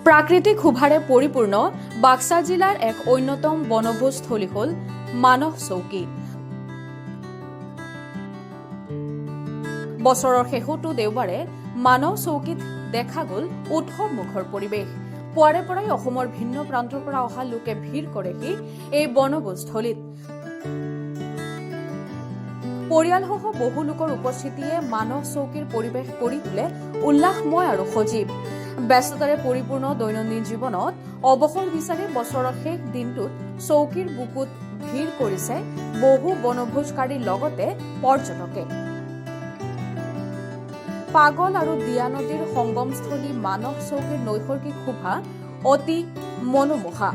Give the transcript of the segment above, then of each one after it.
প্ৰাকৃতিক শোভাৰে পৰিপূৰ্ণ বাক্সা জিলাৰ এক অন্যতম বনভোজস্থলী হ'ল মানস চৌকী। বছৰৰ শেষতো দেওবাৰে মানস চৌকীত দেখা গ'ল উৎসৱমুখৰ পৰিৱেশ। পুৱাৰে পৰাই অসমৰ ভিন্ন প্ৰান্তৰ পৰা অহা লোকে ভিৰ কৰেহি এই বনভোজস্থলীত। পৰিয়ালসহ বহু লোকৰ উপস্থিতিয়ে মানস চৌকীৰ পৰিৱেশ কৰি তোলে উল্লাসময় আৰু সজীৱ। ব্যস্ততাৰে পৰিপূৰ্ণ দৈনন্দিন জীৱনত অৱসৰ বিচাৰি বছৰৰ শেষ দিনটোত চৌকীৰ বুকুত ভিৰ কৰিছে বহু বনভোজকাৰীৰ লগতে পৰ্যটকে। পাগল আৰু দিয়া নদীৰ সংগমস্থলী মানস চৌকীৰ নৈসৰ্গিক শোভা অতি মনোমোহা।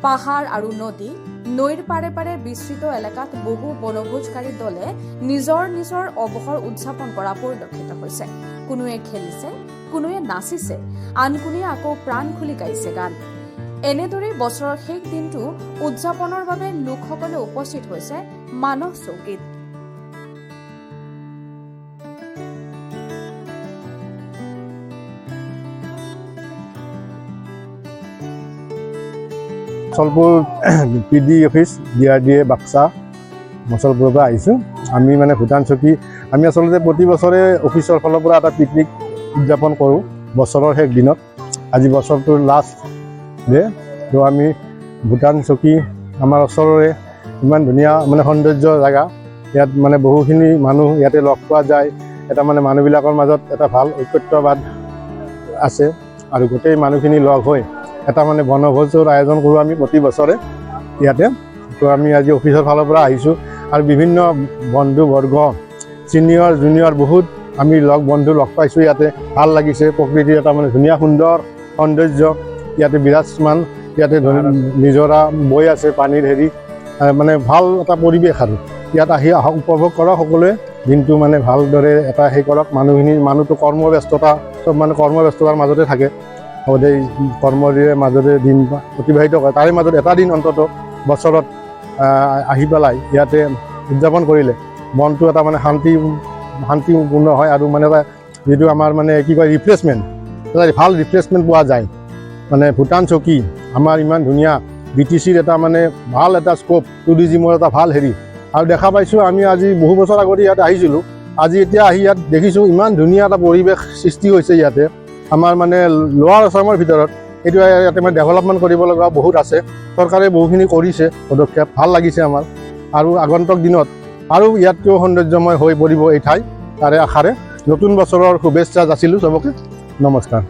পাহাৰ আৰু নদী, নৈৰ পাৰে পাৰে বিস্তৃত এলেকাত বহু বনভোজকাৰী দলে নিজৰ নিজৰ অৱসৰ উদযাপন কৰা পৰিলক্ষিত হৈছে। কোনোৱে খেলিছে, কোনোৱে নাচিছে, আন কোনোৱে আকৌ প্ৰাণ খুলি গাইছে গান। এনেদৰেই বছৰৰ শেষ দিনটো উদযাপনৰ বাবে লোকসকলে উপস্থিত হৈছে মানস চৌকীত। Machalpur PD office DRDA Baksa মচলপুৰৰ পৰা আহিছোঁ। আমি মানে ভূটান চকী আমি আচলতে প্ৰতি বছৰে অফিচৰ ফালৰ পৰা এটা পিকনিক উদযাপন কৰোঁ বছৰৰ শেষ দিনত। আজি বছৰটোৰ লাষ্ট ডে, তো আমি ভূটান চকী আমাৰ ওচৰৰে ইমান ধুনীয়া মানে সৌন্দৰ্য জেগা। ইয়াত মানে বহুখিনি মানুহ ইয়াতে লগ পোৱা যায়। এটা মানে মানুহবিলাকৰ মাজত এটা ভাল ঐক্যতাবাদ আছে আৰু গোটেই মানুহখিনি লগ হৈ এটা মানে বনভোজৰ আয়োজন কৰোঁ আমি প্ৰতি বছৰে ইয়াতে। তো আমি আজি অফিচৰ ফালৰ পৰা আহিছোঁ আৰু বিভিন্ন বন্ধুবৰ্গ ছিনিয়ৰ জুনিয়ৰ বহুত আমি বন্ধু লগ পাইছোঁ ইয়াতে। ভাল লাগিছে, প্ৰকৃতিৰ এটা মানে ধুনীয়া সুন্দৰ সৌন্দৰ্য ইয়াতে বিৰাজমান। ইয়াতে নিজৰা বৈ আছে, পানীৰ মানে ভাল এটা পৰিৱেশ আৰু ইয়াত আহি আহক, উপভোগ কৰক সকলোৱে। দিনটো মানে ভালদৰে এটা কৰক। মানুহটো কৰ্মব্যস্ততা, চব মানে কৰ্মব্যস্ততাৰ মাজতে থাকে, সদায় কৰ্মৰে মাজতে দিন অতিবাহিত কৰে। তাৰে মাজত এটা দিন অন্তত বছৰত আহি পেলাই ইয়াতে উদযাপন কৰিলে মনটো এটা মানে শান্তিপূৰ্ণ হয় আৰু মানে এটা যিটো আমাৰ মানে ৰিফ্ৰেছমেণ্ট, এটা ভাল ৰিফ্ৰেছমেণ্ট পোৱা যায়। মানে ভূটান চকী আমাৰ ইমান ধুনীয়া BTCৰ এটা মানে ভাল এটা স্ক'প, টুৰিজিমৰ এটা ভাল আৰু দেখা পাইছোঁ। আমি আজি বহু বছৰ আগতে ইয়াত আহিছিলোঁ, আজি এতিয়া আহি ইয়াত দেখিছোঁ ইমান ধুনীয়া এটা পৰিৱেশ সৃষ্টি হৈছে ইয়াতে। আমাৰ মানে লোৱাৰ আছামৰ ভিতৰত এইটো ইয়াতে মানে ডেভেলপমেণ্ট কৰিব লগা বহুত আছে। চৰকাৰে বহুখিনি কৰিছে পদক্ষেপ, ভাল লাগিছে আমাৰ। আৰু আগন্তুক দিনত আৰু ইয়াতকৈও সৌন্দৰ্যময় হৈ পৰিব এই ঠাই, তাৰে আশাৰে নতুন বছৰৰ শুভেচ্ছা যাচিলোঁ চবকে। নমস্কাৰ।